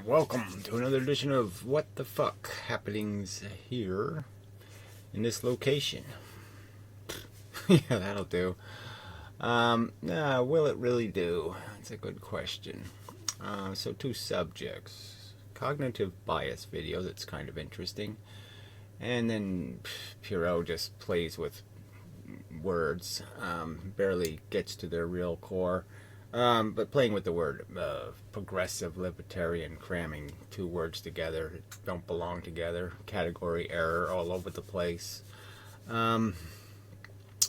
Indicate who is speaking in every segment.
Speaker 1: Welcome to another edition of What the Fuck Happenings here in this location. Yeah, that'll do. Will it really do? That's a good question. So two subjects. Cognitive bias video that's kind of interesting. And then Pierrot just plays with words, barely gets to their real core. But playing with the word progressive libertarian, cramming two words together that don't belong together, category error all over the place. But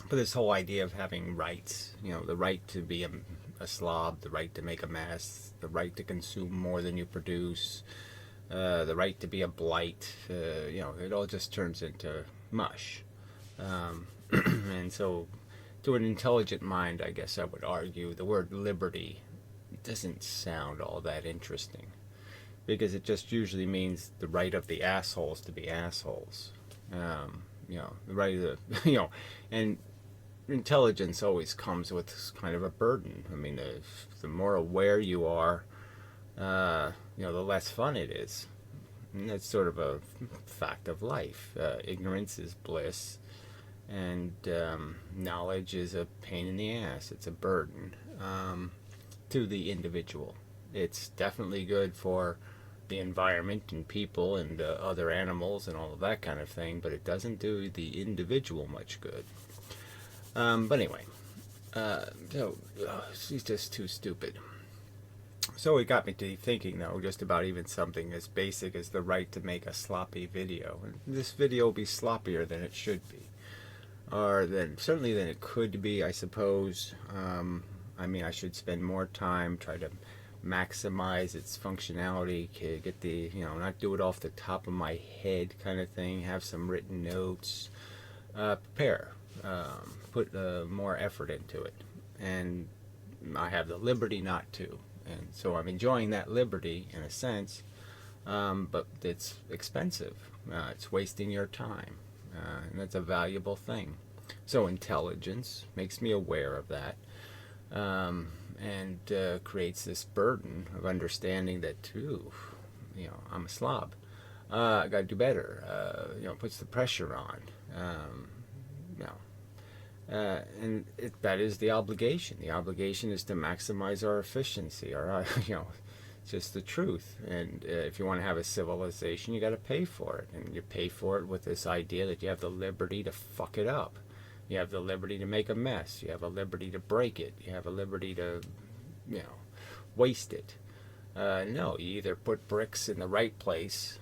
Speaker 1: this whole idea of having rights, the right to be a slob, the right to make a mess, the right to consume more than you produce, the right to be a blight, it all just turns into mush. And so to an intelligent mind, I guess I would argue, the word liberty doesn't sound all that interesting, because it just usually means the right of the assholes to be assholes. The right of the, and intelligence always comes with kind of a burden. I mean, the more aware you are, the less fun it is. And that's sort of a fact of life. Ignorance is bliss. And knowledge is a pain in the ass. It's a burden to the individual. It's definitely good for the environment and people and other animals and all of that kind of thing, but it doesn't do the individual much good. But anyway, she's just too stupid. So it got me to thinking, though, just about even something as basic as the right to make a sloppy video. And this video will be sloppier than it should be. Or certainly than it could be, I suppose. I should spend more time, try to maximize its functionality, get the, not do it off the top of my head kind of thing, have some written notes, prepare, put more effort into it. And I have the liberty not to. And so I'm enjoying that liberty in a sense, but it's expensive. It's wasting your time. And that's a valuable thing. So intelligence makes me aware of that, and creates this burden of understanding that, I'm a slob. I got to do better. Puts the pressure on. And that is the obligation. The obligation is to maximize our efficiency. It's just the truth. And if you want to have a civilization, you got to pay for it. And you pay for it with this idea that you have the liberty to fuck it up. You have the liberty to make a mess. You have a liberty to break it. You have a liberty to, waste it. No, you either put bricks in the right place,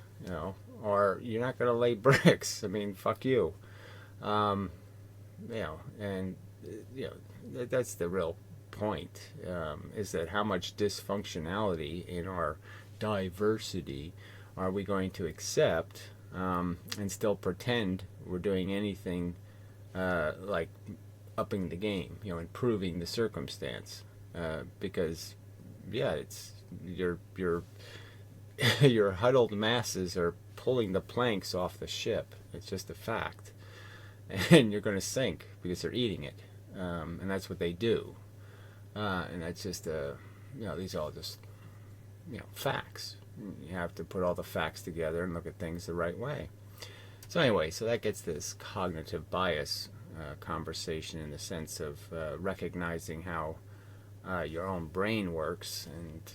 Speaker 1: or you're not going to lay bricks. I mean, fuck you. That's the real point, is that how much dysfunctionality in our diversity are we going to accept, and still pretend we're doing anything like upping the game, improving the circumstance, because it's your your huddled masses are pulling the planks off the ship. It's just a fact, and you're going to sink because they're eating it, and that's what they do. And that's just, these are all just, facts. You have to put all the facts together and look at things the right way. So anyway, that gets this cognitive bias conversation in the sense of recognizing how your own brain works and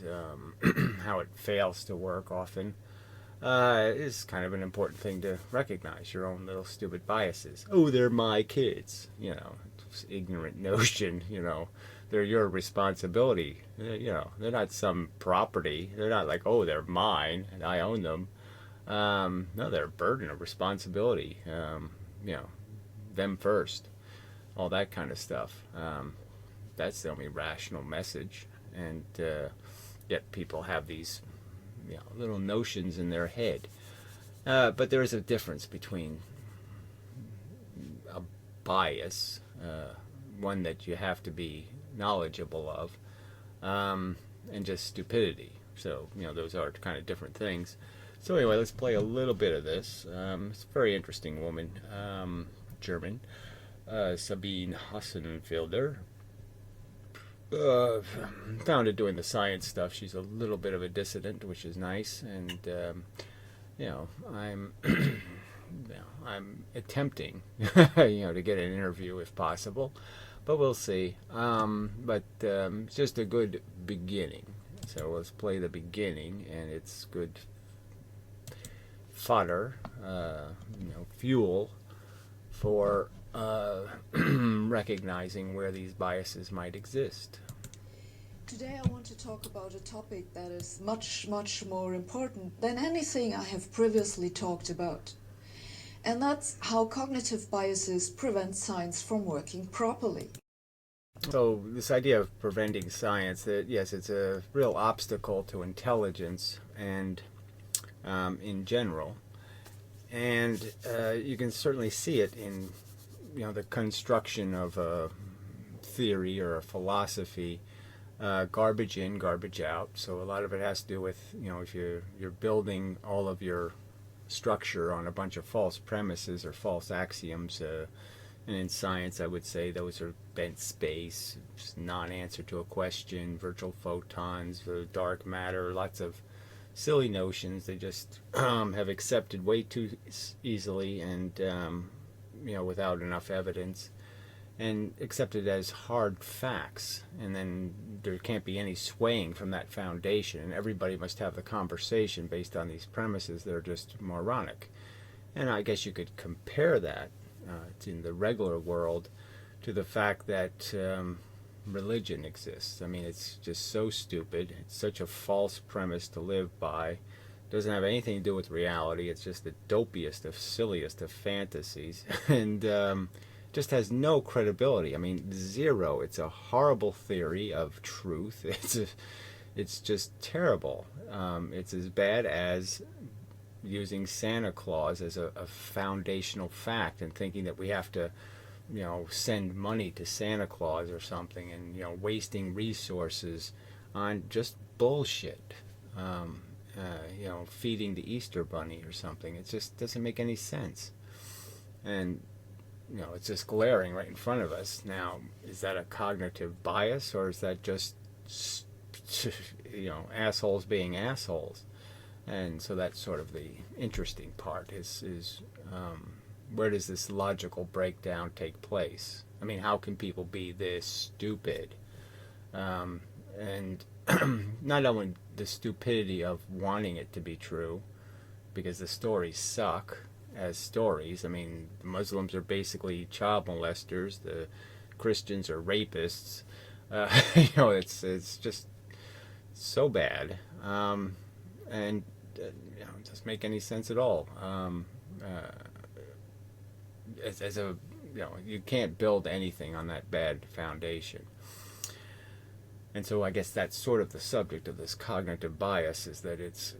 Speaker 1: how it fails to work often. Is kind of an important thing to recognize, your own little stupid biases. Oh, they're my kids. Ignorant notion, they're your responsibility. They're not some property. They're not like, oh, they're mine and I own them. No, they're a burden of responsibility. Them first. All that kind of stuff. That's the only rational message. And yet people have these little notions in their head. But there is a difference between a bias, one that you have to be knowledgeable of, and just stupidity. So, those are kind of different things. So anyway, let's play a little bit of this. It's a very interesting woman, German, Sabine Hassenfelder. found it doing the science stuff. She's a little bit of a dissident, which is nice, and I'm I'm attempting to get an interview if possible, but we'll see. But it's just a good beginning. So let's play the beginning, and it's good fodder, fuel for recognizing where these biases might exist.
Speaker 2: Today I want to talk about a topic that is much, much more important than anything I have previously talked about. And that's how cognitive biases prevent science from working properly.
Speaker 1: So this idea of preventing science, that yes, it's a real obstacle to intelligence and in general, and you can certainly see it in the construction of a theory or a philosophy. Garbage in, garbage out. So a lot of it has to do with if you're building all of your structure on a bunch of false premises or false axioms. And in science, I would say those are bent space, non-answer to a question, virtual photons, dark matter, lots of silly notions they just have accepted way too easily and without enough evidence, and accepted as hard facts, and then there can't be any swaying from that foundation, and everybody must have the conversation based on these premises that are just moronic. And I guess you could compare that in the regular world to the fact that religion exists. I mean, it's just so stupid. It's such a false premise to live by. It doesn't have anything to do with reality. It's just the dopiest of silliest of fantasies, and just has no credibility. I mean, zero. It's a horrible theory of truth. It's just terrible. It's as bad as using Santa Claus as a foundational fact and thinking that we have to send money to Santa Claus or something, and wasting resources on just bullshit. Feeding the Easter Bunny or something. It just doesn't make any sense. And it's just glaring right in front of us. Now, is that a cognitive bias, or is that just assholes being assholes? And so that's sort of the interesting part is where does this logical breakdown take place? I mean, how can people be this stupid? And not only the stupidity of wanting it to be true, because the stories suck as stories. I mean, the Muslims are basically child molesters. The Christians are rapists. It's just so bad, and it doesn't make any sense at all. As a you can't build anything on that bad foundation. And so I guess that's sort of the subject of this cognitive bias, is that it's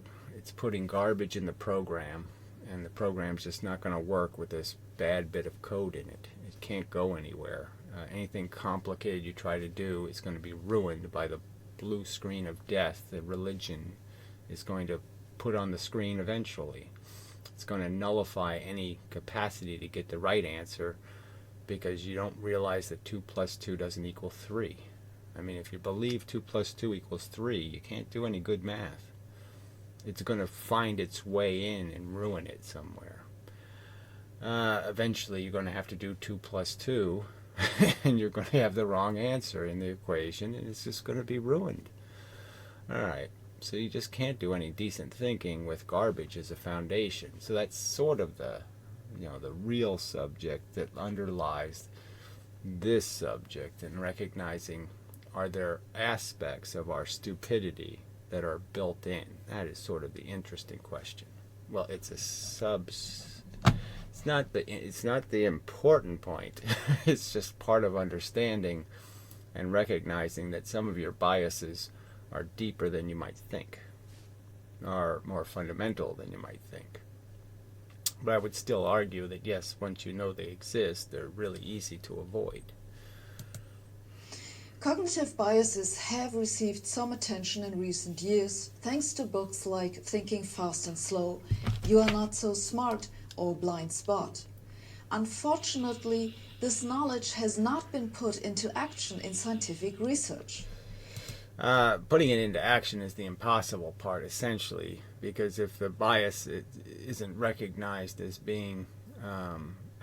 Speaker 1: putting garbage in the program, and the program's just not going to work with this bad bit of code in it. It can't go anywhere. Anything complicated you try to do is going to be ruined by the blue screen of death that religion is going to put on the screen eventually. It's going to nullify any capacity to get the right answer, because you don't realize that 2 plus 2 doesn't equal 3. I mean, if you believe 2 plus 2 equals 3, you can't do any good math. It's going to find its way in and ruin it somewhere. Eventually, you're going to have to do 2 plus 2, and you're going to have the wrong answer in the equation, and it's just going to be ruined. All right. So you just can't do any decent thinking with garbage as a foundation. So that's sort of the real subject that underlies this subject, and recognizing, are there aspects of our stupidity that are built in? That is sort of the interesting question. Well, it's not the important point. It's just part of understanding and recognizing that some of your biases are deeper than you might think, are more fundamental than you might think. But I would still argue that yes, once you know they exist, they're really easy to avoid.
Speaker 2: Cognitive biases have received some attention in recent years thanks to books like Thinking Fast and Slow, You Are Not So Smart, or Blind Spot. Unfortunately, the this knowledge has not been put into action in scientific research.
Speaker 1: Putting it into action is the impossible part, essentially, because if the bias isn't recognized as being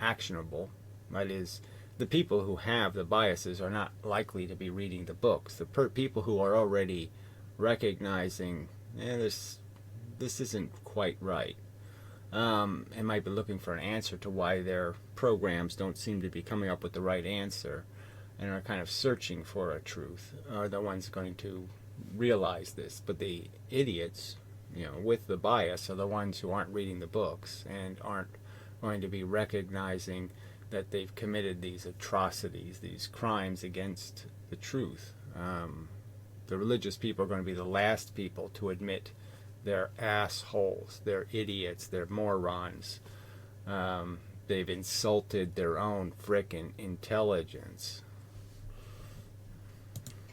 Speaker 1: actionable, that is, the people who have the biases are not likely to be reading the books. The people who are already recognizing, this isn't quite right, and might be looking for an answer to why their programs don't seem to be coming up with the right answer, and are kind of searching for a truth, are the ones going to realize this. But the idiots, with the bias, are the ones who aren't reading the books and aren't going to be recognizing that they've committed these atrocities, these crimes against the truth. The religious people are going to be the last people to admit they're assholes, they're idiots, they're morons. They've insulted their own frickin' intelligence.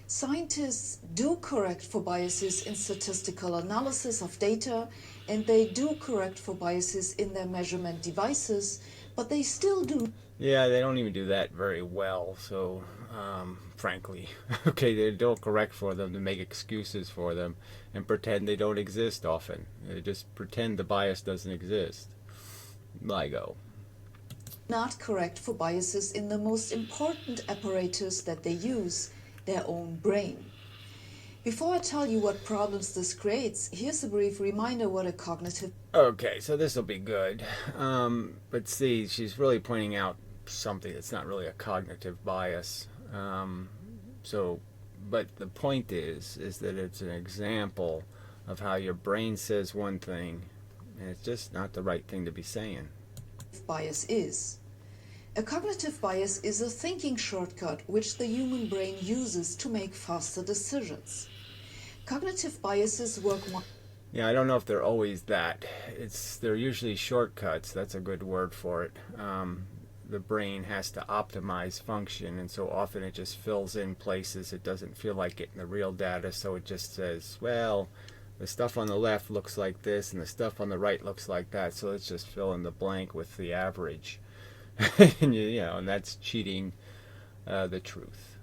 Speaker 2: Scientists do correct for biases in statistical analysis of data, and they do correct for biases in their measurement devices, but they still do.
Speaker 1: Yeah, they don't even do that very well, so frankly. Okay, they don't correct for them to make excuses for them and pretend they don't exist often. They just pretend the bias doesn't exist. LIGO.
Speaker 2: Not correct for biases in the most important apparatus that they use, their own brain. Before I tell you what problems this creates, here's a brief reminder what a cognitive...
Speaker 1: Okay, so this will be good. But see, she's really pointing out something that's not really a cognitive bias. But the point is that it's an example of how your brain says one thing, and it's just not the right thing to be saying.
Speaker 2: Bias is. A cognitive bias is a thinking shortcut which the human brain uses to make faster decisions. Cognitive biases work more...
Speaker 1: Yeah, I don't know if they're always that. They're usually shortcuts. That's a good word for it. The brain has to optimize function, and so often it just fills in places it doesn't feel like getting the real data, so it just says, well, the stuff on the left looks like this, and the stuff on the right looks like that, so let's just fill in the blank with the average. and, and that's cheating the truth.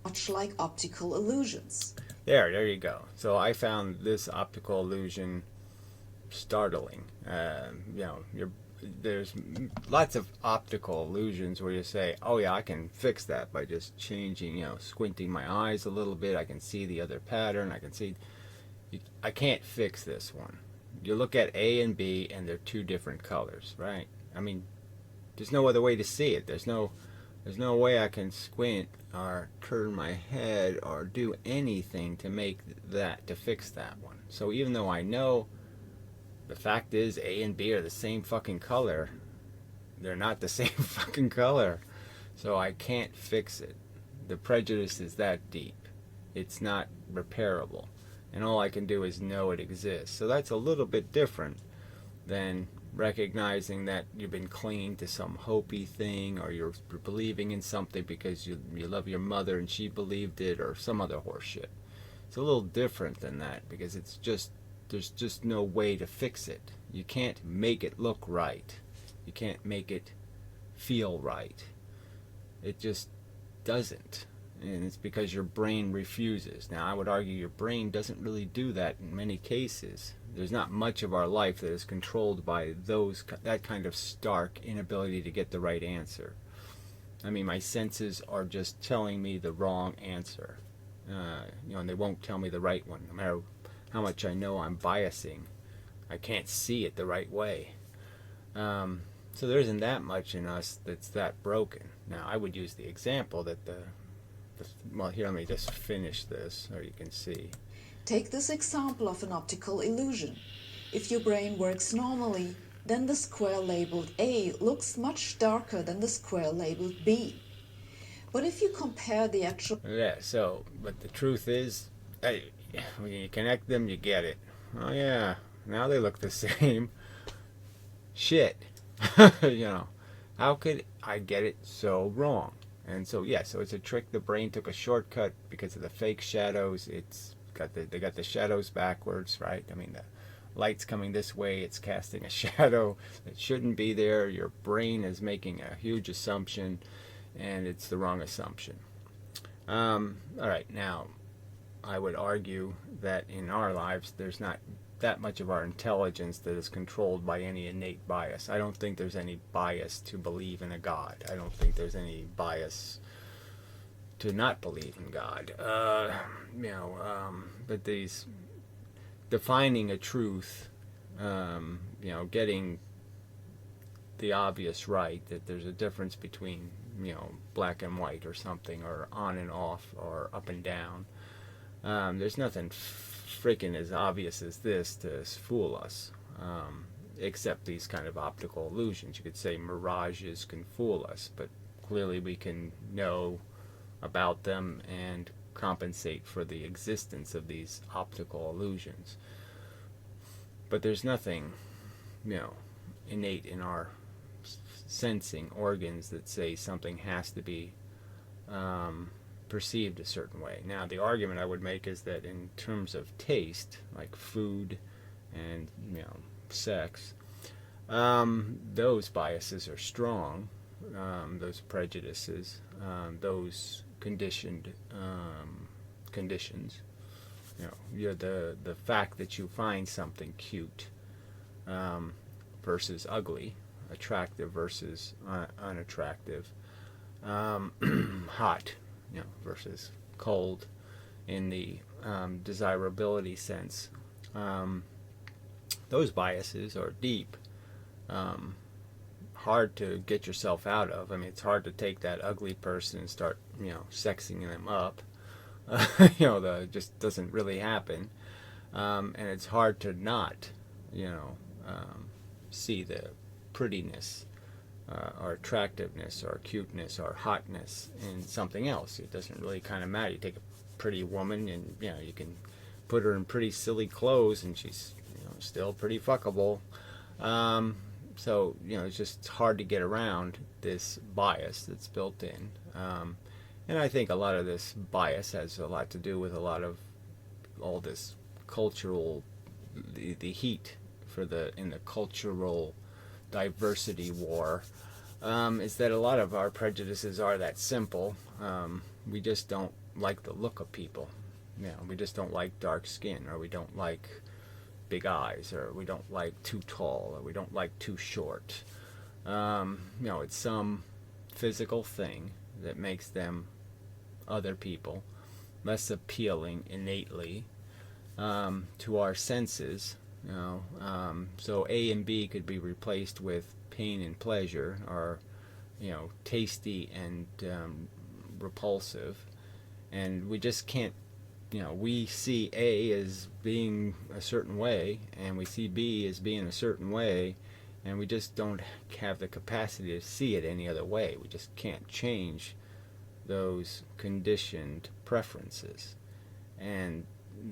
Speaker 2: Much like optical illusions.
Speaker 1: There you go. So I found this optical illusion startling. There's lots of optical illusions where you say, oh yeah, I can fix that by just changing, squinting my eyes a little bit. I can see the other pattern. I can't fix this one. You look at A and B and they're two different colors, right? I mean, there's no other way to see it. There's no way I can squint or turn my head or do anything to fix that one. So even though I know the fact is A and B are the same fucking color, they're not the same fucking color. So I can't fix it. The prejudice is that deep. It's not repairable. And all I can do is know it exists. So that's a little bit different than recognizing that you've been clinging to some Hopi thing, or you're believing in something because you love your mother and she believed it, or some other horseshit. It's a little different than that, because there's just no way to fix it. You can't make it look right. You can't make it feel right. It just doesn't. And it's because your brain refuses. Now, I would argue your brain doesn't really do that in many cases. There's not much of our life that is controlled by that kind of stark inability to get the right answer. I mean, my senses are just telling me the wrong answer. And they won't tell me the right one. No matter how much I know I'm biasing, I can't see it the right way. So there isn't that much in us that's that broken. Now, I would use the example that well, here, let me just finish this, or you can see.
Speaker 2: Take this example of an optical illusion. If your brain works normally, then the square labeled A looks much darker than the square labeled B. But if you compare the actual...
Speaker 1: Yeah, but the truth is, hey, when you connect them, you get it. Oh yeah, now they look the same. Shit. How could I get it so wrong? And so so it's a trick. The brain took a shortcut because of the fake shadows. They got the shadows backwards, right? I mean, the light's coming this way, it's casting a shadow that shouldn't be there. Your brain is making a huge assumption, and it's the wrong assumption. All right, now I would argue that in our lives there's not that much of our intelligence that is controlled by any innate bias. I don't think there's any bias to believe in a God. I don't think there's any bias to not believe in God. But these defining a truth, getting the obvious right, that there's a difference between, black and white or something, or on and off, or up and down. There's nothing freaking as obvious as this to fool us, except these kind of optical illusions. You could say mirages can fool us, but clearly we can know about them and compensate for the existence of these optical illusions. But there's nothing, innate in our sensing organs that say something has to be perceived a certain way. Now, the argument I would make is that in terms of taste, like food and sex, those biases are strong, those prejudices, those conditioned conditions. The fact that you find something cute versus ugly, attractive versus unattractive, hot versus cold in the desirability sense. Those biases are deep, hard to get yourself out of. I mean, it's hard to take that ugly person and start, sexing them up. That just doesn't really happen. And it's hard to not, see the prettiness or attractiveness or cuteness or hotness in something else. It doesn't really kind of matter. You take a pretty woman and you can put her in pretty silly clothes and she's still pretty fuckable. So it's just hard to get around this bias that's built in. And I think a lot of this bias has a lot to do with a lot of all this cultural, the heat in the cultural diversity war, is that a lot of our prejudices are that simple. We just don't like the look of people. We just don't like dark skin, or we don't like big eyes, or we don't like too tall, or we don't like too short. It's some physical thing that makes them, other people, less appealing innately to our senses. So A and B could be replaced with pain and pleasure, or tasty and repulsive, and we just can't. We see A as being a certain way, and we see B as being a certain way, and we just don't have the capacity to see it any other way. We just can't change those conditioned preferences, and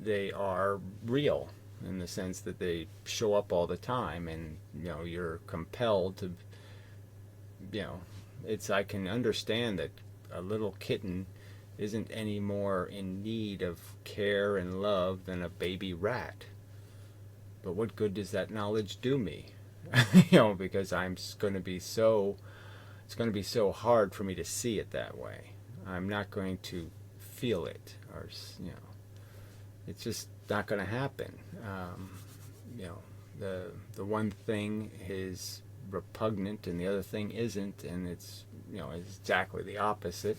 Speaker 1: they are real in the sense that they show up all the time, and you're compelled to, I can understand that a little kitten isn't any more in need of care and love than a baby rat. But what good does that knowledge do me? Because it's going to be so hard for me to see it that way. I'm not going to feel it, or it's just not going to happen. The one thing is repugnant and the other thing isn't, and it's exactly the opposite.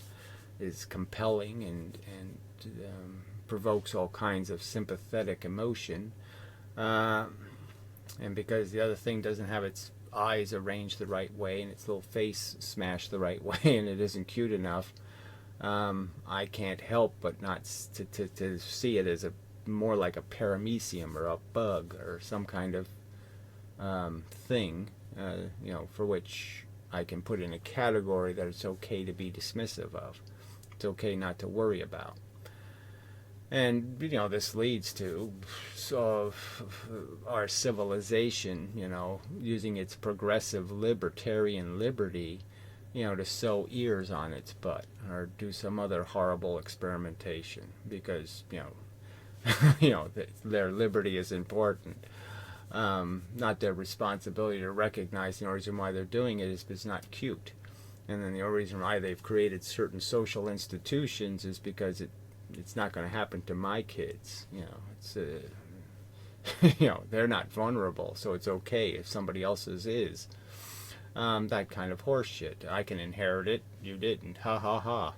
Speaker 1: Is compelling and provokes all kinds of sympathetic emotion, and because the other thing doesn't have its eyes arranged the right way and its little face smashed the right way, and it isn't cute enough, I can't help but not to see it as more like a paramecium or a bug or some kind of thing, for which I can put in a category that it's okay to be dismissive of. It's okay not to worry about. And, this leads to our civilization, using its progressive libertarian liberty, to sew ears on its butt or do some other horrible experimentation because, their liberty is important. not their responsibility to recognize the reason why they're doing it is because it's not cute. And then the only reason why they've created certain social institutions is because it's not going to happen to my kids. It's they're not vulnerable, so it's okay if somebody else's is. That kind of horse shit. I can inherit it, you didn't. Ha ha ha.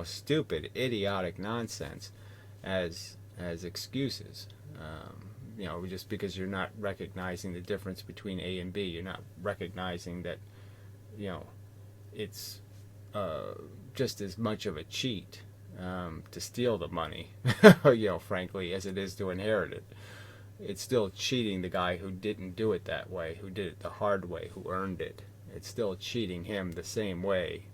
Speaker 1: Stupid, idiotic nonsense as excuses. Just because you're not recognizing the difference between A and B, you're not recognizing that, it's just as much of a cheat to steal the money, frankly, as it is to inherit it. It's still cheating the guy who didn't do it that way, who did it the hard way, who earned it. It's still cheating him the same way.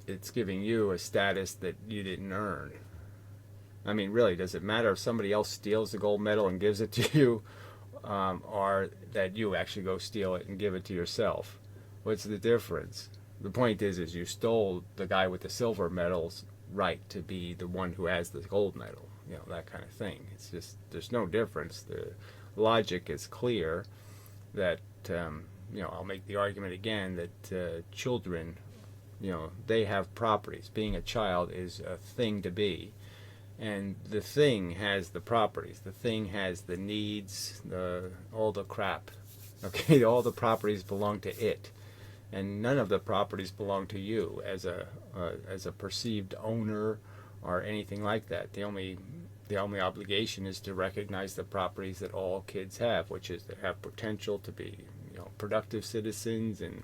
Speaker 1: It's giving you a status that you didn't earn. I mean, really, does it matter if somebody else steals the gold medal and gives it to you, or that you actually go steal it and give it to yourself? What's the difference? The point is you stole the guy with the silver medal's right to be the one who has the gold medal. That kind of thing. It's just, there's no difference. The logic is clear that, I'll make the argument again that children, they have properties. Being a child is a thing to be. And the thing has the properties. The thing has the needs, all the crap. Okay, all the properties belong to it. And none of the properties belong to you as a perceived owner or anything like that. The only obligation is to recognize the properties that all kids have, which is they have potential to be, productive citizens and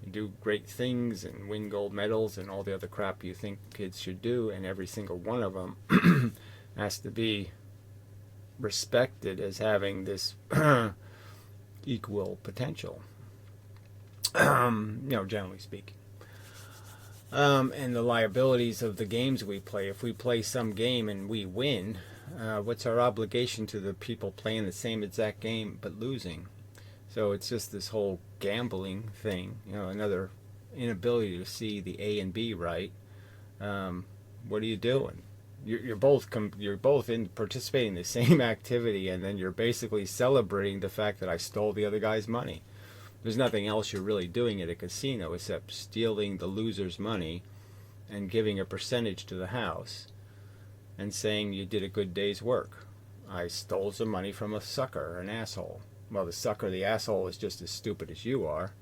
Speaker 1: do great things and win gold medals and all the other crap you think kids should do, and every single one of them has to be respected as having this equal potential, generally speaking. And the liabilities of the games we play. If we play some game and we win, what's our obligation to the people playing the same exact game but losing? So it's just this whole gambling thing, another inability to see the A and B right. What are you doing? You're both in participating in the same activity, and then you're basically celebrating the fact that I stole the other guy's money. There's nothing else you're really doing at a casino except stealing the loser's money and giving a percentage to the house and saying you did a good day's work. I stole some money from a sucker, an asshole. Well, the sucker, the asshole, is just as stupid as you are.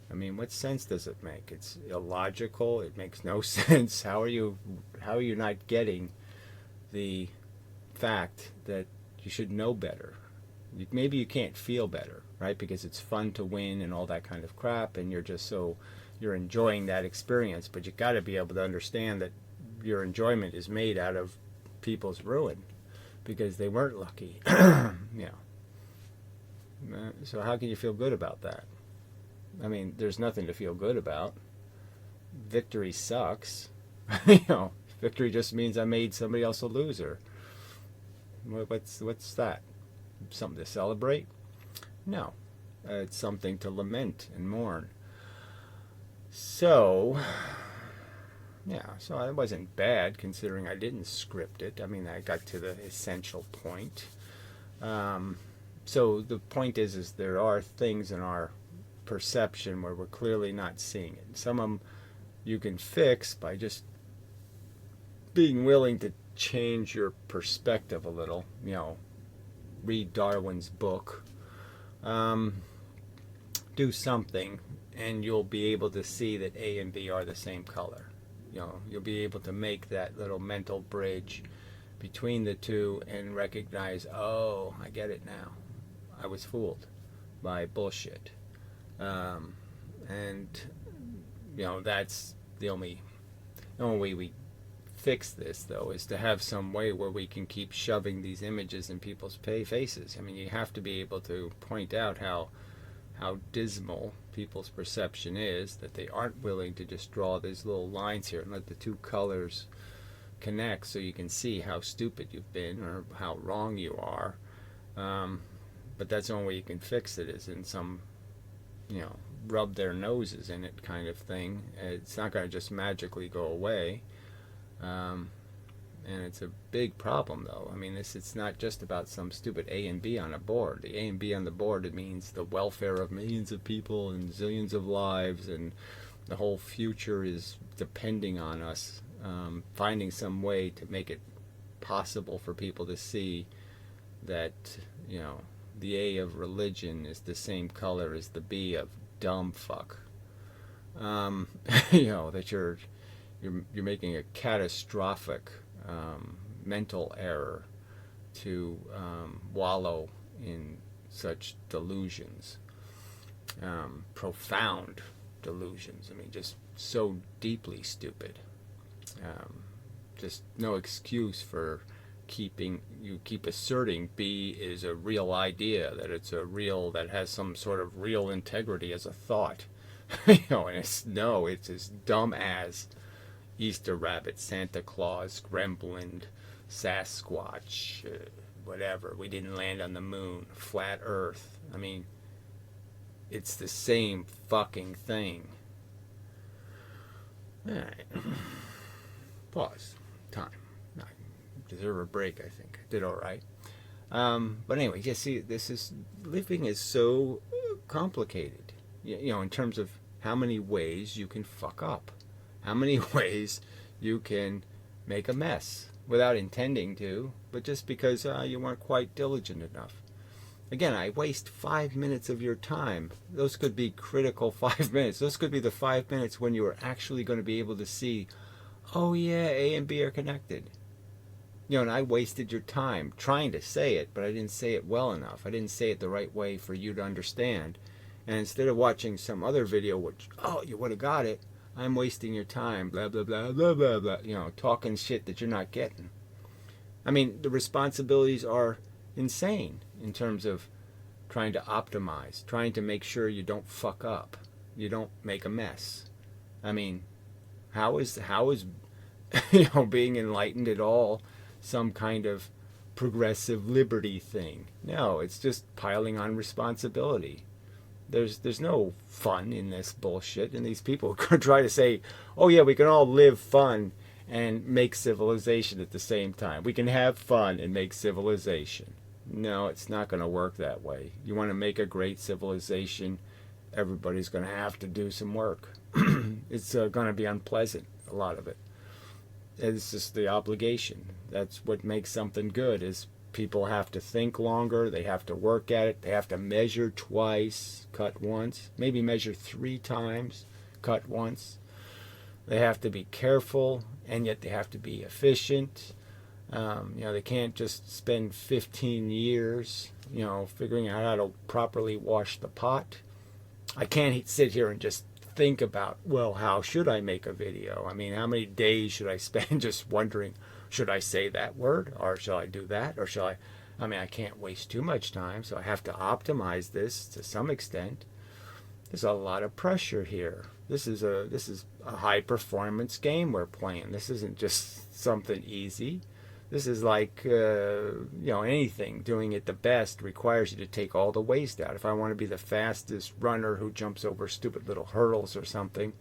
Speaker 1: I mean, what sense does it make? It's illogical. It makes no sense. How are you not getting the fact that you should know better? Maybe you can't feel better, right? Because it's fun to win and all that kind of crap, and you're enjoying that experience. But you got to be able to understand that your enjoyment is made out of people's ruin because they weren't lucky. So how can you feel good about that? I mean, there's nothing to feel good about. Victory sucks. Victory just means I made somebody else a loser. What's that? Something to celebrate? No. It's something to lament and mourn. So it wasn't bad considering I didn't script it. I mean, I got to the essential point. So the point is there are things in our perception where we're clearly not seeing it. Some of them you can fix by just being willing to change your perspective a little. Read Darwin's book. Do something, and you'll be able to see that A and B are the same color. You'll be able to make that little mental bridge between the two and recognize, oh, I get it now. I was fooled by bullshit. And that's the only way we fix this, though, is to have some way where we can keep shoving these images in people's faces. I mean, you have to be able to point out how dismal people's perception is, that they aren't willing to just draw these little lines here and let the two colors connect so you can see how stupid you've been or how wrong you are. But that's the only way you can fix it, is in some, rub their noses in it kind of thing. It's not going to just magically go away. And it's a big problem, though. I mean, it's not just about some stupid A and B on a board. The A and B on the board, it means the welfare of millions of people and zillions of lives, and the whole future is depending on us finding some way to make it possible for people to see that, the A of religion is the same color as the B of dumb fuck. That you're making a catastrophic mental error to wallow in such delusions, profound delusions. I mean, just so deeply stupid. Just no excuse for keep asserting B is a real idea, that that has some sort of real integrity as a thought. And it's as dumb as Easter rabbit, Santa Claus, Gremlin, Sasquatch, whatever. We didn't land on the moon, flat Earth. I mean, it's the same fucking thing. All right. Pause. Time. I deserve a break, I think. I did all right. But anyway, you see, living is so complicated. In terms of how many ways you can fuck up. How many ways you can make a mess without intending to, but just because you weren't quite diligent enough. Again, I waste 5 minutes of your time. Those could be critical 5 minutes. Those could be the 5 minutes when you are actually going to be able to see, oh yeah, A and B are connected. And I wasted your time trying to say it, but I didn't say it well enough. I didn't say it the right way for you to understand. And instead of watching some other video, which, you would have got it, I'm wasting your time, blah, blah, blah, blah, blah, blah, talking shit that you're not getting. I mean, the responsibilities are insane in terms of trying to optimize, trying to make sure you don't fuck up, you don't make a mess. I mean, how is being enlightened at all some kind of progressive liberty thing? No, it's just piling on responsibility. There's no fun in this bullshit, and these people try to say, oh yeah, we can all live fun and make civilization at the same time. We can have fun and make civilization. No, it's not going to work that way. You want to make a great civilization, everybody's going to have to do some work. It's going to be unpleasant, a lot of it. It's just the obligation. That's what makes something good, is people have to think longer, they have to work at it, they have to measure twice, cut once, maybe measure 3 times, cut once. They have to be careful, and yet they have to be efficient. They can't just spend 15 years, figuring out how to properly wash the pot. I can't sit here and just think about, well, how should I make a video? I mean, how many days should I spend just wondering, should I say that word, or shall I do that, or shall I can't waste too much time, so I have to optimize this to some extent. There's a lot of pressure here. This is a high performance game we're playing. This isn't just something easy. This is like, anything. Doing it the best requires you to take all the waste out. If I want to be the fastest runner who jumps over stupid little hurdles or something,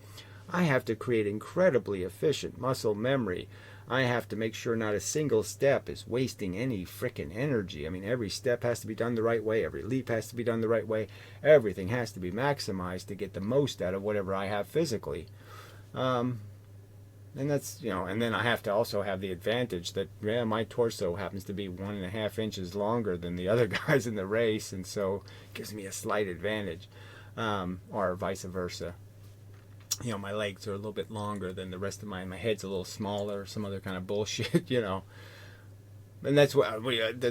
Speaker 1: I have to create incredibly efficient muscle memory. I have to make sure not a single step is wasting any frickin' energy. I mean, every step has to be done the right way. Every leap has to be done the right way. Everything has to be maximized to get the most out of whatever I have physically. And that's, and then I have to also have the advantage that, my torso happens to be 1.5 inches longer than the other guys in the race, and so it gives me a slight advantage, or vice versa. My legs are a little bit longer than the rest of my head's a little smaller, some other kind of bullshit, And that's what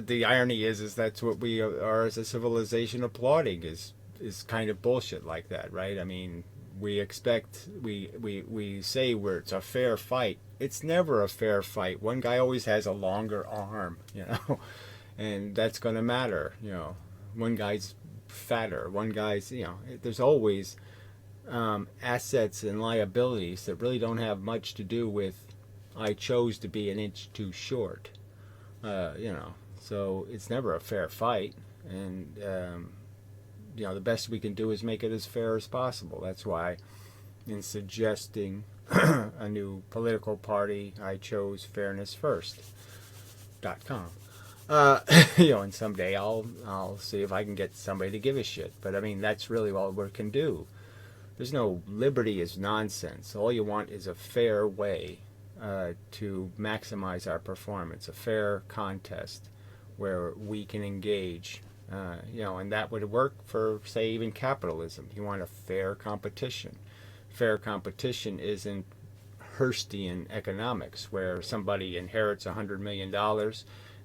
Speaker 1: the irony is that's what we are as a civilization applauding is kind of bullshit like that, right? I mean, we expect, we say it's a fair fight. It's never a fair fight. One guy always has a longer arm, and that's going to matter, One guy's fatter, one guy's, there's always assets and liabilities that really don't have much to do with I chose to be an inch too short, so it's never a fair fight, and the best we can do is make it as fair as possible. That's why in suggesting a new political party. I chose fairnessfirst.com. And someday I'll see if I can get somebody to give a shit. But I mean, that's really all we can do. There's no liberty is nonsense. All you want is a fair way to maximize our performance, a fair contest where we can engage. And that would work for, say, even capitalism. You want a fair competition. Fair competition isn't Hurstian economics, where somebody inherits $100 million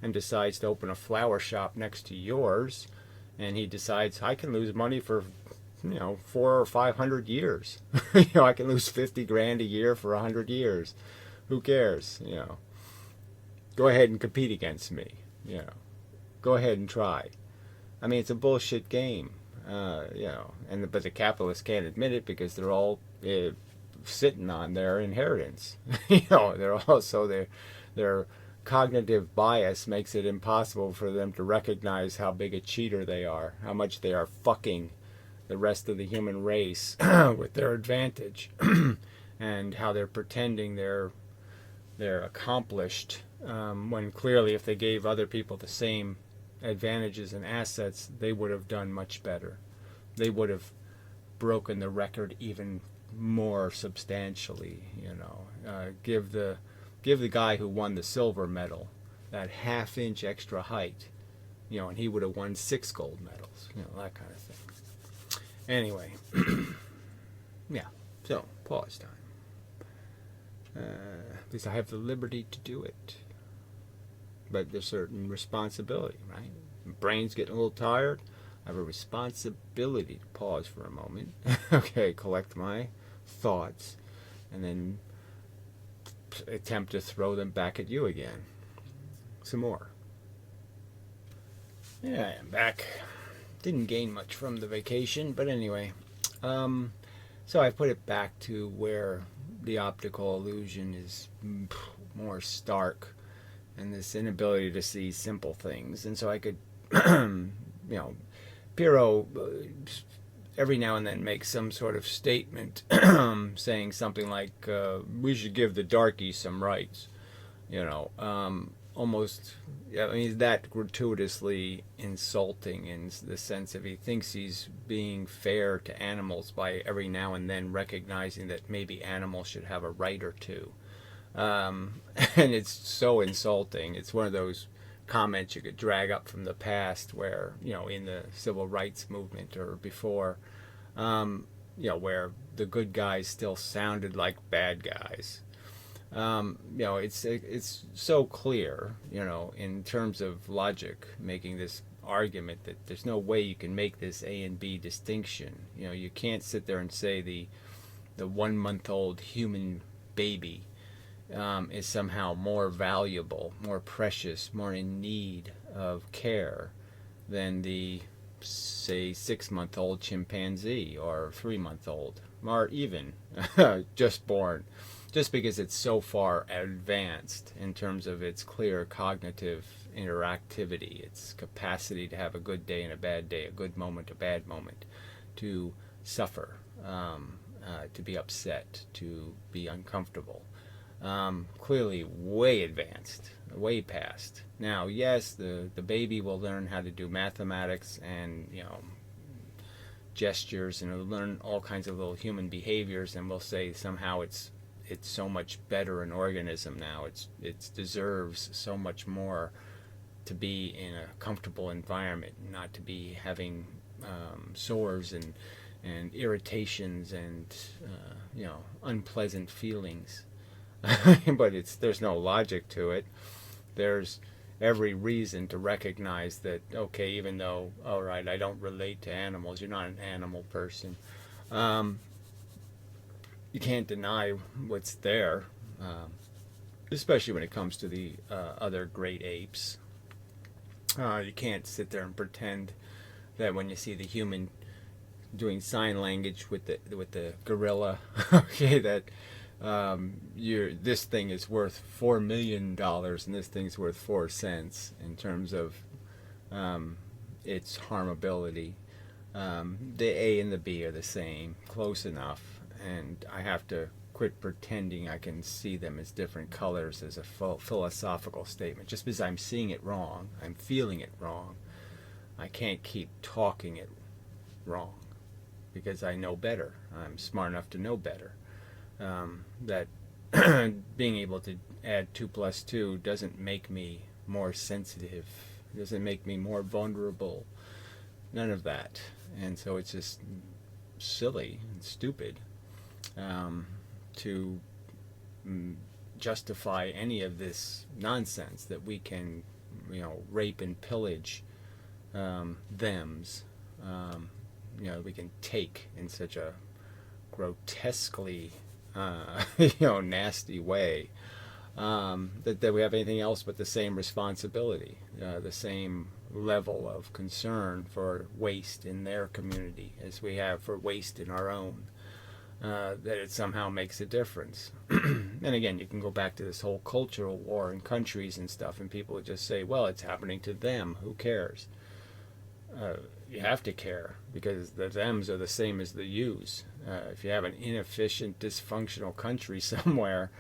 Speaker 1: and decides to open a flower shop next to yours, and he decides, I can lose money for 400 or 500 years. I can lose 50 grand a year for 100 years. Who cares? Go ahead and compete against me. Go ahead and try. I mean, it's a bullshit game. But the capitalists can't admit it because they're all sitting on their inheritance. They're also their cognitive bias makes it impossible for them to recognize how big a cheater they are, how much they are fucking the rest of the human race with their advantage, and how they're pretending they're accomplished when clearly if they gave other people the same advantages and assets, they would have done much better. They would have broken the record even more substantially. Give the guy who won the silver medal that half-inch extra height, and he would have won 6 gold medals. That kind of thing. Anyway, yeah. So pause time. At least I have the liberty to do it. But there's certain responsibility, right? My brain's getting a little tired. I have a responsibility to pause for a moment. Okay, collect my thoughts, and then attempt to throw them back at you again. Some more. Yeah, I'm back. Didn't gain much from the vacation, but anyway. So I put it back to where the optical illusion is more stark, and this inability to see simple things. And so I could, Piro every now and then makes some sort of statement saying something like, we should give the darkies some rights. Almost, that gratuitously insulting in the sense of he thinks he's being fair to animals by every now and then recognizing that maybe animals should have a right or two. And it's so insulting. It's one of those comments you could drag up from the past where, in the civil rights movement or before, where the good guys still sounded like bad guys. It's so clear, in terms of logic, making this argument that there's no way you can make this A and B distinction. You can't sit there and say the 1-month-old human baby is somehow more valuable, more precious, more in need of care than the, say, 6-month-old chimpanzee or 3-month-old, or even just born, just because it's so far advanced in terms of its clear cognitive interactivity, its capacity to have a good day and a bad day, a good moment, a bad moment, to suffer, to be upset, to be uncomfortable. Clearly way advanced, way past. Now, yes, the baby will learn how to do mathematics and, gestures, and it'll learn all kinds of little human behaviors, and we'll say somehow it's so much better an organism now. It deserves so much more to be in a comfortable environment, not to be having sores and irritations and unpleasant feelings. But there's no logic to it. There's every reason to recognize that, okay, even though, all right, I don't relate to animals, you're not an animal person, you can't deny what's there, especially when it comes to the other great apes. You can't sit there and pretend that when you see the human doing sign language with the gorilla, okay, that this thing is worth $4 million and this thing's worth 4 cents in terms of its harmability. The A and the B are the same, close enough, and I have to quit pretending I can see them as different colors as a philosophical statement. Just because I'm seeing it wrong, I'm feeling it wrong, I can't keep talking it wrong because I know better. I'm smart enough to know better. That being able to add 2 plus 2 doesn't make me more sensitive, doesn't make me more vulnerable, none of that. And so it's just silly and stupid to justify any of this nonsense that we can, rape and pillage thems. We can take in such a grotesquely, nasty way. That we have anything else but the same responsibility, the same level of concern for waste in their community as we have for waste in our own. That it somehow makes a difference. And again, you can go back to this whole cultural war in countries and stuff, and people would just say, well, it's happening to them, who cares? You have to care, because the thems are the same as the yous. If you have an inefficient, dysfunctional country somewhere,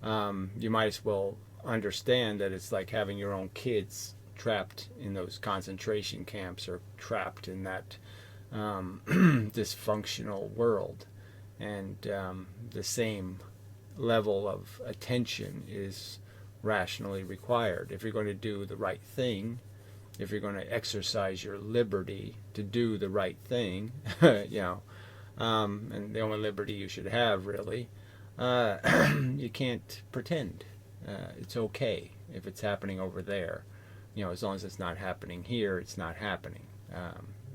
Speaker 1: you might as well understand that it's like having your own kids trapped in those concentration camps or trapped in that dysfunctional world. And the same level of attention is rationally required. If you're going to do the right thing, if you're going to exercise your liberty to do the right thing, and the only liberty you should have, really, you can't pretend. It's okay if it's happening over there. As long as it's not happening here, it's not happening.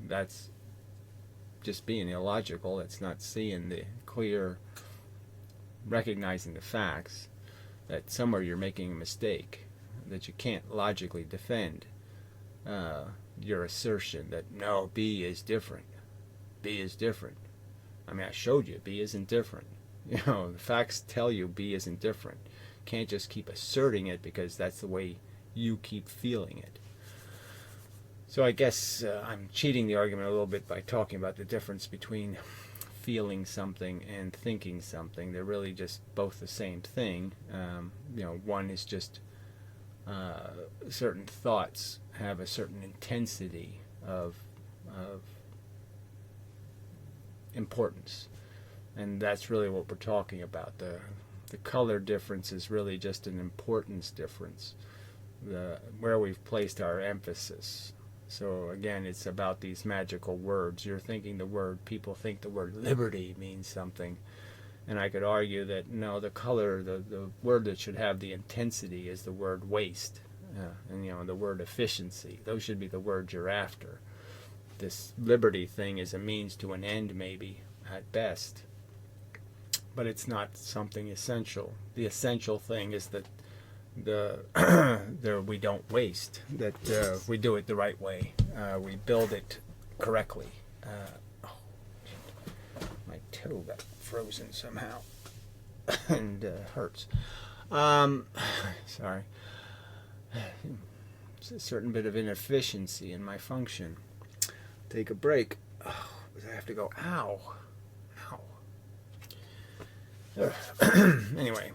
Speaker 1: That's just being illogical. It's not seeing the clear, recognizing the facts that somewhere you're making a mistake, that you can't logically defend your assertion that no, B is different. B is different. I mean, I showed you B isn't different. The facts tell you B isn't different. Can't just keep asserting it because that's the way you keep feeling it. So I guess I'm cheating the argument a little bit by talking about the difference between feeling something and thinking something. They're really just both the same thing. One is just certain thoughts have a certain intensity of importance, and that's really what we're talking about. The color difference is really just an importance difference, where we've placed our emphasis. So again, it's about these magical words. You're thinking the word, people think the word liberty means something. And I could argue that no, the color, the word that should have the intensity is the word waste. And the word efficiency. Those should be the words you're after. This liberty thing is a means to an end, maybe, at best. But it's not something essential. The essential thing is that we don't waste, that we do it the right way, we build it correctly. My toe got frozen somehow and hurts. Sorry. It's a certain bit of inefficiency in my function. Take a break. Oh, I have to go, ow. Anyway,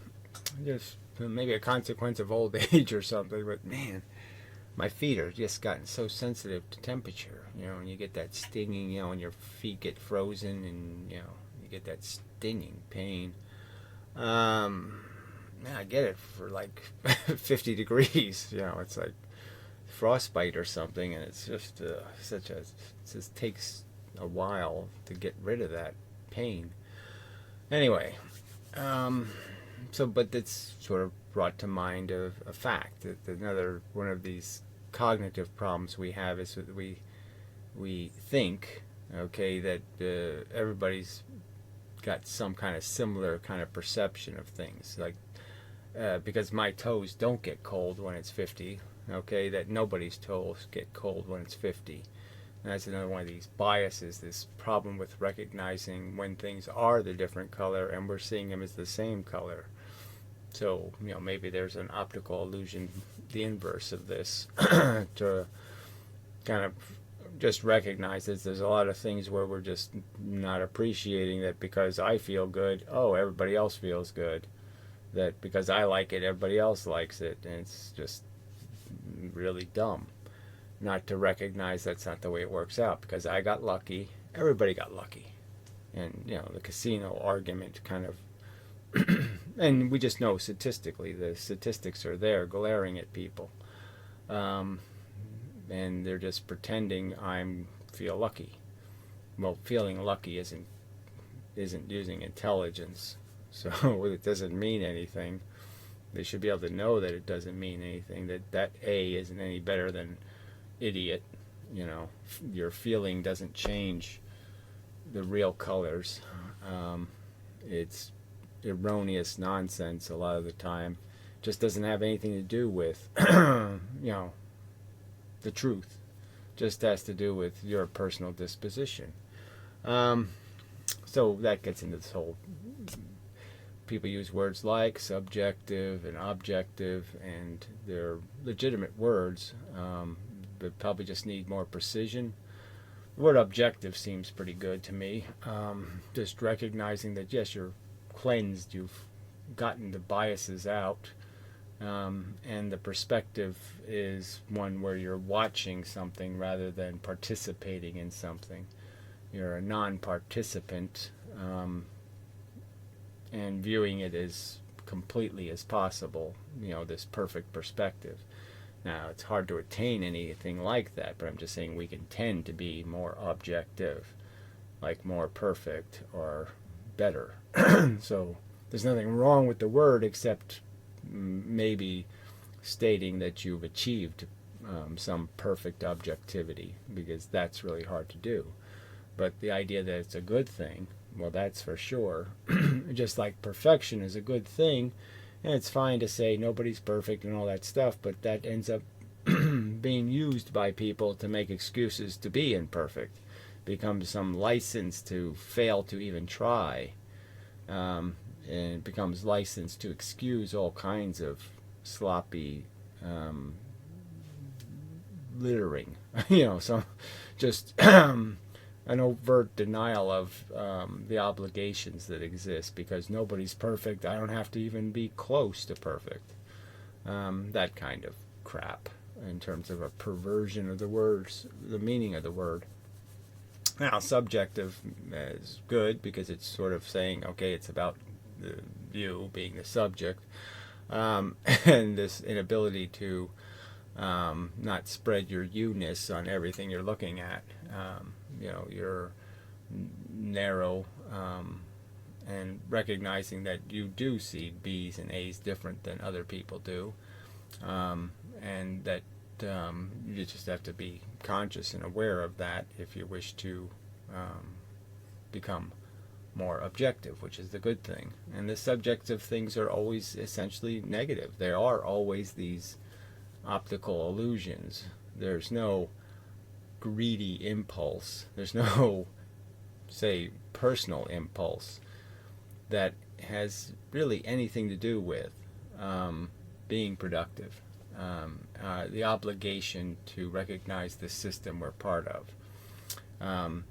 Speaker 1: just maybe a consequence of old age or something, but man, my feet are just gotten so sensitive to temperature, and you get that stinging, and your feet get frozen, and you get that stinging pain. Man, I get it for like 50 degrees, it's like frostbite or something, and it's just it just takes a while to get rid of that pain. Anyway, but it's sort of brought to mind a fact that another one of these cognitive problems we have is that we think, that everybody's got some kind of similar kind of perception of things, like because my toes don't get cold when it's 50, that nobody's toes get cold when it's 50. And that's another one of these biases, this problem with recognizing when things are the different color and we're seeing them as the same color. So, maybe there's an optical illusion, the inverse of this, to kind of just recognize that there's a lot of things where we're just not appreciating that because I feel good, oh, everybody else feels good. That because I like it, everybody else likes it. And it's just really dumb not to recognize that's not the way it works out. Because I got lucky, everybody got lucky. And, the casino argument kind of and we just know statistically, the statistics are there glaring at people. And they're just pretending I feel lucky. Well, feeling lucky isn't using intelligence, so it doesn't mean anything. They should be able to know that it doesn't mean anything, that A isn't any better than idiot. Your feeling doesn't change the real colors. It's erroneous nonsense a lot of the time. Just doesn't have anything to do with the truth. Just has to do with your personal disposition. So that gets into this whole, people use words like subjective and objective, and they're legitimate words, but probably just need more precision. The word objective seems pretty good to me. Just recognizing that yes, you're cleansed, you've gotten the biases out, and the perspective is one where you're watching something rather than participating in something. You're a non-participant, and viewing it as completely as possible, this perfect perspective. Now, it's hard to attain anything like that, but I'm just saying we can tend to be more objective, like more perfect or better. So there's nothing wrong with the word except maybe stating that you've achieved some perfect objectivity, because that's really hard to do. But the idea that it's a good thing, well, that's for sure. Just like perfection is a good thing, and it's fine to say nobody's perfect and all that stuff, but that ends up being used by people to make excuses to be imperfect. Becomes some license to fail to even try. And it becomes license to excuse all kinds of sloppy littering. So just an overt denial of the obligations that exist, because nobody's perfect. I don't have to even be close to perfect. That kind of crap, in terms of a perversion of the words, the meaning of the word. Now, subjective is good because it's sort of saying, okay, it's about you being the subject, and this inability to not spread your you-ness on everything you're looking at. You're narrow, and recognizing that you do see B's and A's different than other people do, and that you just have to be conscious and aware of that if you wish to become more objective, which is the good thing. And the subjective things are always essentially negative. There are always these optical illusions. There's no greedy impulse. There's no, say, personal impulse that has really anything to do with being productive. The obligation to recognize the system we're part of.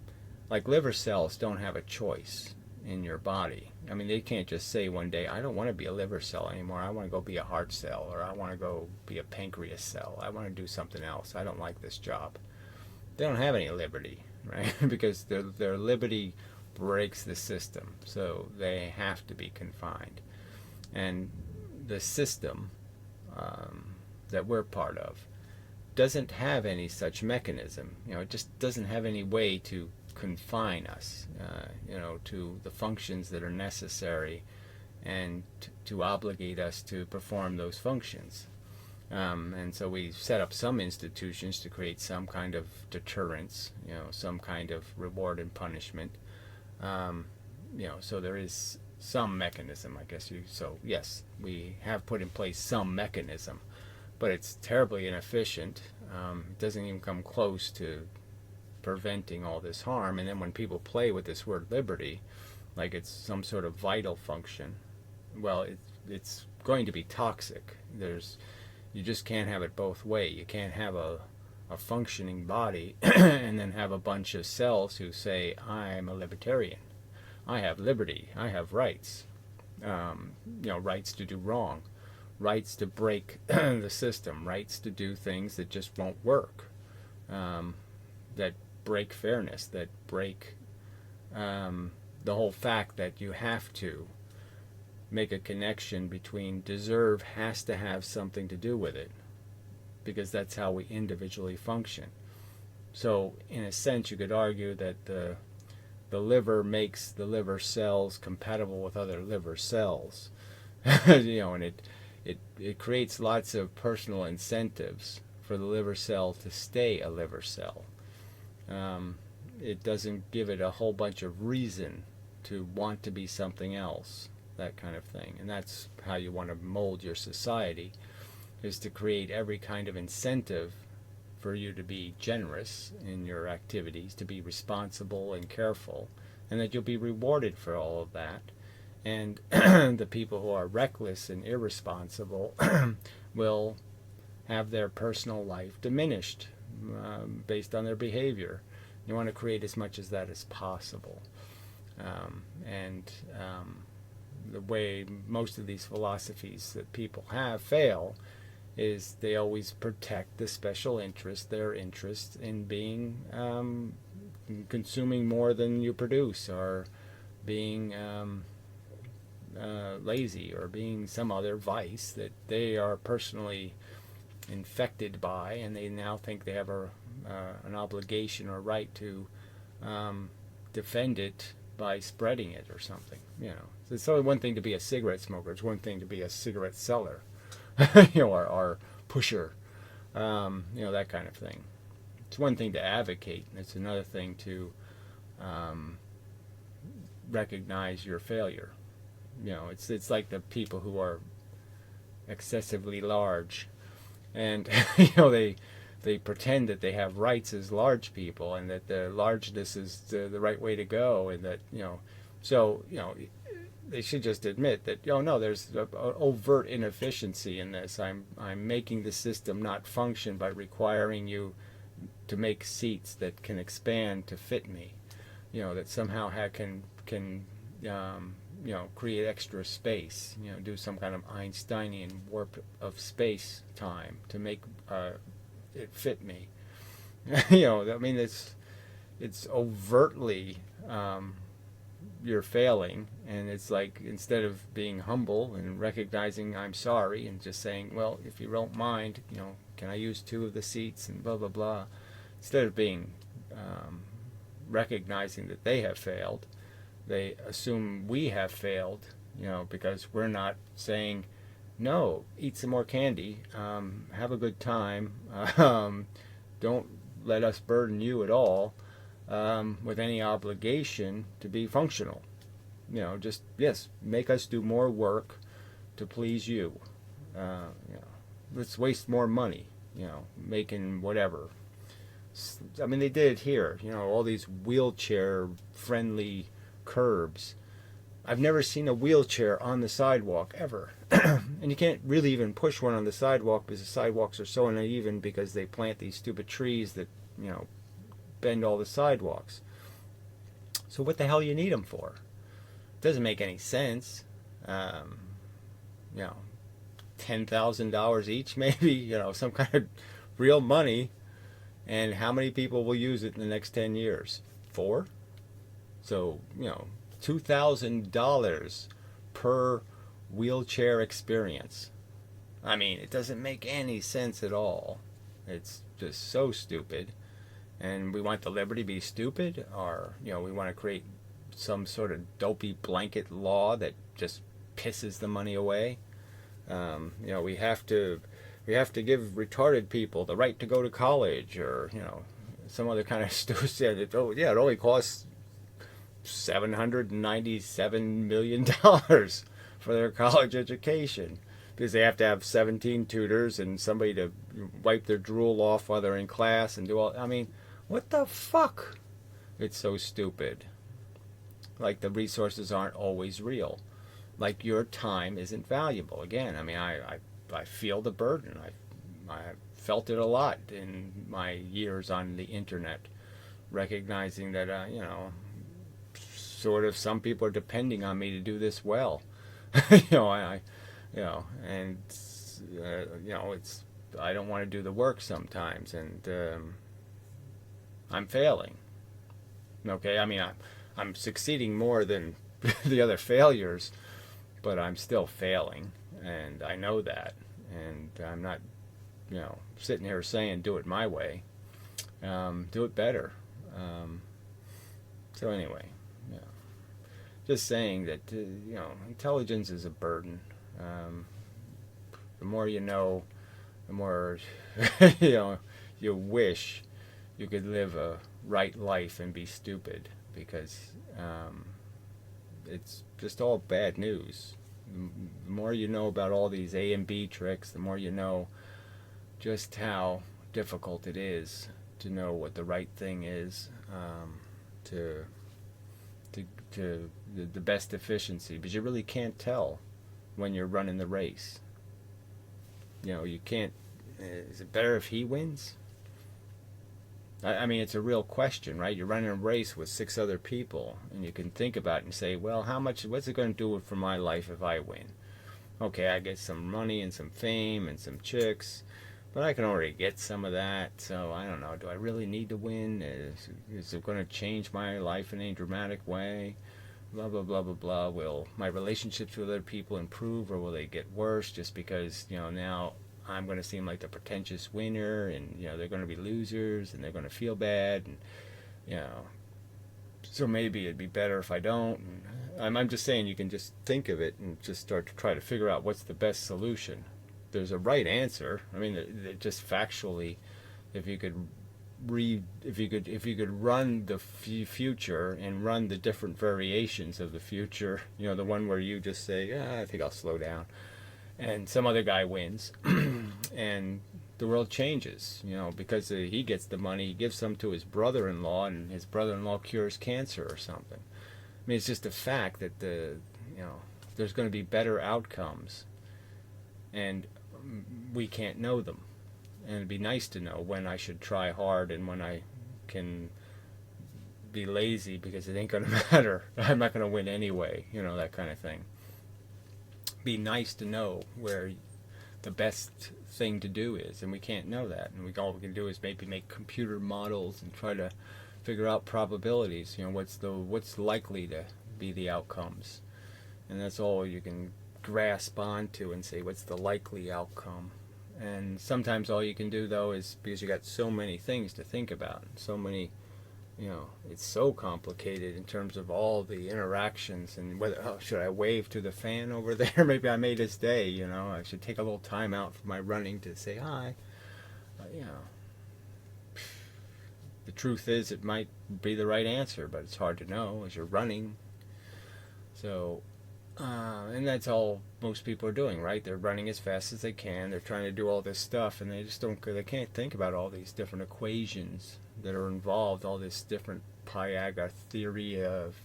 Speaker 1: Like liver cells don't have a choice in your body. I mean, they can't just say one day, I don't want to be a liver cell anymore. I want to go be a heart cell, or I want to go be a pancreas cell. I want to do something else. I don't like this job. They don't have any liberty, right? Because their liberty breaks the system. So they have to be confined. And the system that we're part of doesn't have any such mechanism. It just doesn't have any way to confine us, to the functions that are necessary, and to obligate us to perform those functions. And so we set up some institutions to create some kind of deterrence, some kind of reward and punishment. So there is some mechanism, I guess. So yes, we have put in place some mechanism, but it's terribly inefficient. It doesn't even come close to preventing all this harm. And then when people play with this word liberty, like it's some sort of vital function, well, it's going to be toxic. You just can't have it both ways. You can't have a a functioning body and then have a bunch of cells who say, I'm a libertarian, I have liberty, I have rights, rights to do wrong, rights to break the system, rights to do things that just won't work, that break fairness, that break the whole fact that you have to make a connection between deserve has to have something to do with it, because that's how we individually function. So in a sense you could argue that the liver makes the liver cells compatible with other liver cells. And it creates lots of personal incentives for the liver cell to stay a liver cell. It doesn't give it a whole bunch of reason to want to be something else, that kind of thing. And that's how you want to mold your society, is to create every kind of incentive for you to be generous in your activities, to be responsible and careful, and that you'll be rewarded for all of that. And the people who are reckless and irresponsible will have their personal life diminished based on their behavior. You want to create as much of that as possible. The way most of these philosophies that people have fail is they always protect the special interest, their interest in being consuming more than you produce, or being lazy, or being some other vice that they are personally infected by, and they now think they have an obligation or right to defend it by spreading it or something. So it's only one thing to be a cigarette smoker. It's one thing to be a cigarette seller, or pusher, that kind of thing. It's one thing to advocate, and it's another thing to recognize your failure. It's like the people who are excessively large, and they pretend that they have rights as large people, and that the largeness is the right way to go, and that they should just admit that no, there's an overt inefficiency in this. I'm making the system not function by requiring you to make seats that can expand to fit me, that somehow can create extra space, do some kind of Einsteinian warp of space time to make it fit me. It's overtly you're failing, and it's like, instead of being humble and recognizing I'm sorry and just saying, well, if you don't mind, can I use 2 of the seats and blah blah blah, instead of being recognizing that they have failed, they assume we have failed, because we're not saying, no, eat some more candy, have a good time, don't let us burden you at all with any obligation to be functional. Just, yes, make us do more work to please you. Let's waste more money, making whatever. I mean, they did it here, all these wheelchair-friendly curbs. I've never seen a wheelchair on the sidewalk, ever. And you can't really even push one on the sidewalk, because the sidewalks are so uneven, because they plant these stupid trees that, bend all the sidewalks. So what the hell you need them for? It doesn't make any sense. $10,000 each, maybe, some kind of real money. And how many people will use it in the next 10 years? 4? So, $2,000 per wheelchair experience. I mean, it doesn't make any sense at all. It's just so stupid. And we want the liberty to be stupid, or we want to create some sort of dopey blanket law that just pisses the money away. We have to give retarded people the right to go to college, or some other kind of stupid. It only costs $797 million for their college education, because they have to have 17 tutors and somebody to wipe their drool off while they're in class and do all. I mean, what the fuck? It's so stupid. Like, the resources aren't always real. Like, your time isn't valuable. Again, I mean, I feel the burden. I felt it a lot in my years on the internet, recognizing that, sort of some people are depending on me to do this well. you know, and it's I don't want to do the work sometimes, and I'm failing. Okay, I mean, I'm succeeding more than the other failures, but I'm still failing, and I know that, and I'm not, sitting here saying do it my way. Do it better. So anyway, yeah, just saying that intelligence is a burden. The more you know, the more you wish you could live a right life and be stupid, because it's just all bad news. The more you know about all these A and B tricks, the more you know just how difficult it is to know what the right thing is, to the best efficiency, because you really can't tell when you're running the race. You can't. Is it better if he wins? I mean, it's a real question, right? You're running a race with 6 other people, and you can think about it and say, well, what's it going to do for my life if I win? Okay, I get some money and some fame and some chicks, but I can already get some of that, so I don't know. Do I really need to win? Is it going to change my life in any dramatic way? Blah, blah, blah, blah, blah. Will my relationships with other people improve, or will they get worse just because, now I'm going to seem like the pretentious winner, and they're going to be losers, and they're going to feel bad, and so maybe it'd be better if I don't. And I'm just saying, you can just think of it and just start to try to figure out what's the best solution. There's a right answer. I mean, just factually, if you could run the future and run the different variations of the future, the one where you just say, I think I'll slow down, and some other guy wins, and the world changes, because he gets the money, he gives some to his brother-in-law, and his brother-in-law cures cancer or something. I mean, it's just a fact that there's going to be better outcomes, and we can't know them. And it'd be nice to know when I should try hard and when I can be lazy, because it ain't going to matter. I'm not going to win anyway, that kind of thing. Be nice to know where the best thing to do is, and we can't know that. And all we can do is maybe make computer models and try to figure out probabilities. What's likely to be the outcomes, and that's all you can grasp onto and say, what's the likely outcome. And sometimes all you can do, though, is, because you got so many things to think about, so many, it's so complicated in terms of all the interactions, and whether, should I wave to the fan over there? Maybe I made his day, I should take a little time out from my running to say hi. The truth is, it might be the right answer, but it's hard to know as you're running. So, and that's all most people are doing, right? They're running as fast as they can. They're trying to do all this stuff, and they can't think about all these different equations that are involved, all this different Pythagorean theory of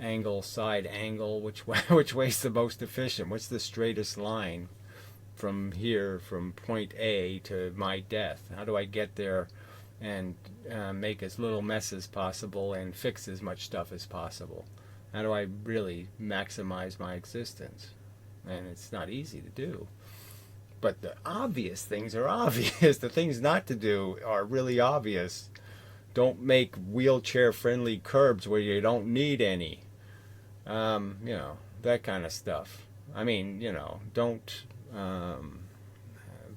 Speaker 1: angle, side angle, which way's the most efficient? What's the straightest line from here, from point A to my death? How do I get there and make as little mess as possible and fix as much stuff as possible? How do I really maximize my existence? And it's not easy to do. But the obvious things are obvious. The things not to do are really obvious. Don't make wheelchair-friendly curbs where you don't need any. That kind of stuff. I mean, don't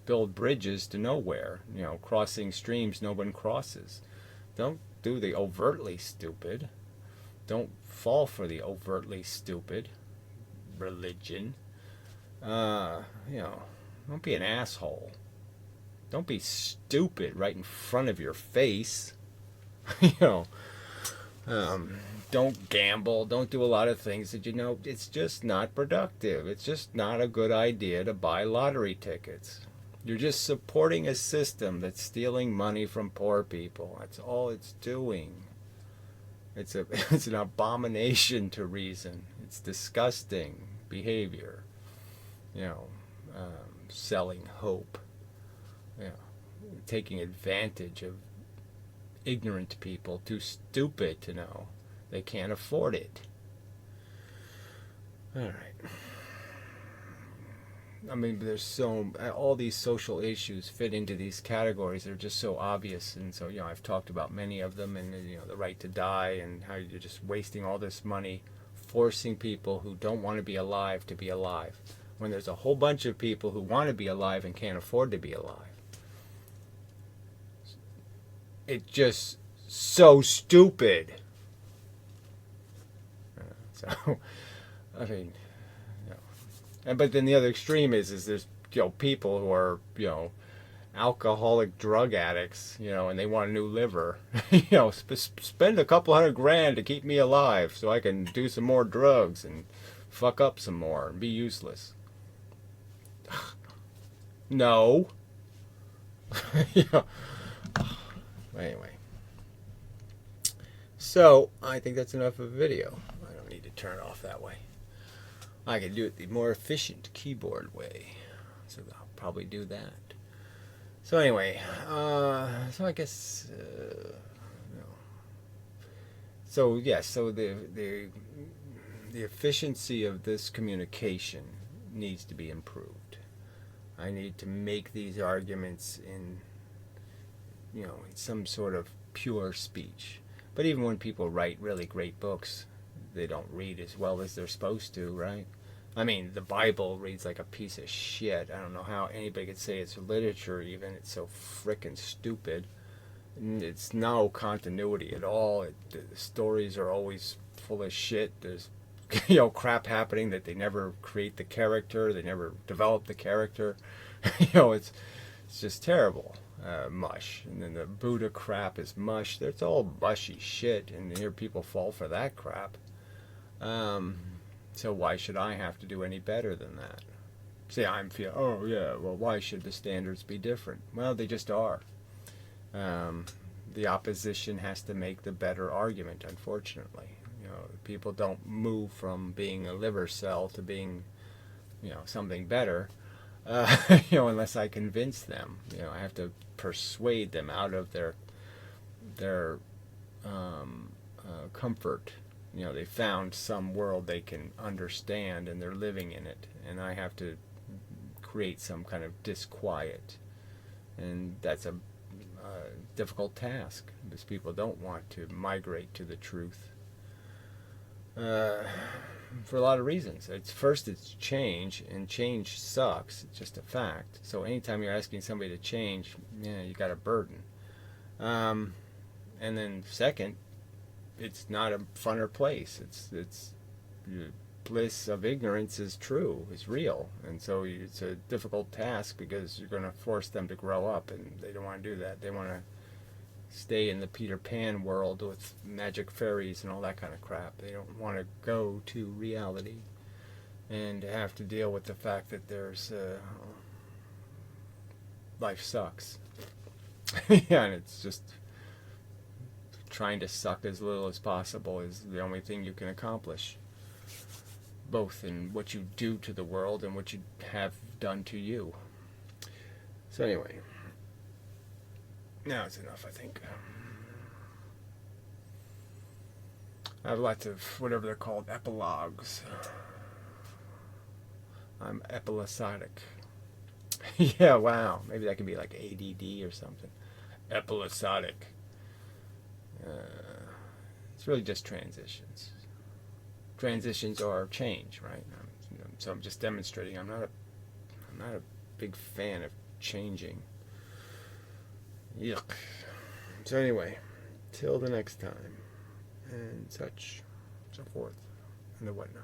Speaker 1: build bridges to nowhere. Crossing streams no one crosses. Don't do the overtly stupid. Don't fall for the overtly stupid religion. Don't be an asshole. Don't be stupid right in front of your face. Don't gamble. Don't do a lot of things that it's just not productive. It's just not a good idea to buy lottery tickets. You're just supporting a system that's stealing money from poor people. That's all it's doing. It's an abomination to reason. It's disgusting behavior. Selling hope. taking advantage of ignorant people, too stupid to know. They can't afford it. All right. I mean, there's all these social issues fit into these categories. They're just so obvious, and so I've talked about many of them, and the right to die, and how you're just wasting all this money, forcing people who don't want to be alive, when there's a whole bunch of people who want to be alive and can't afford to be alive. It's just so stupid. So, I mean. But then the other extreme is there's people who are alcoholic drug addicts, and they want a new liver. Spend a couple $100,000 to keep me alive so I can do some more drugs and fuck up some more and be useless. No. Anyway. So I think that's enough of a video. I don't need to turn it off that way. I can do it the more efficient keyboard way, so I'll probably do that. So anyway, so I guess, so yes, so the efficiency of this communication needs to be improved. I need to make these arguments in some sort of pure speech. But even when people write really great books, they don't read as well as they're supposed to, right? I mean, the Bible reads like a piece of shit. I don't know how anybody could say it's literature even. It's so frickin' stupid. It's no continuity at all. The stories are always full of shit. There's crap happening that they never create the character. They never develop the character. It's just terrible. Mush. And then the Buddha crap is mush. It's all mushy shit, and here people fall for that crap. So why should I have to do any better than that? See, why should the standards be different? Well, they just are. The opposition has to make the better argument, unfortunately. People don't move from being a liver cell to being, something better, unless I convince them. I have to persuade them out of their comfort. They found some world they can understand and they're living in it, and I have to create some kind of disquiet, and that's a difficult task because people don't want to migrate to the truth for a lot of reasons. It's change, and change sucks. It's just a fact. So anytime you're asking somebody to change, you got a burden. And then second, it's not a funner place. It's the bliss of ignorance is real, and so it's a difficult task because you're going to force them to grow up, and they don't want to do that. They want to stay in the Peter Pan world with magic fairies and all that kind of crap. They don't want to go to reality and have to deal with the fact that there's life sucks. Yeah, and it's just trying to suck as little as possible is the only thing you can accomplish, both in what you do to the world and what you have done to you. So anyway, now it's enough, I think. I have lots of whatever they're called, epilogues. I'm episodic. Yeah, wow. Maybe that could be like ADD or something. Episodic. It's really just transitions. Transitions are change, right? So I'm just demonstrating. I'm not a big fan of changing. Yuck. So anyway, till the next time, and such, so forth, and the whatnot.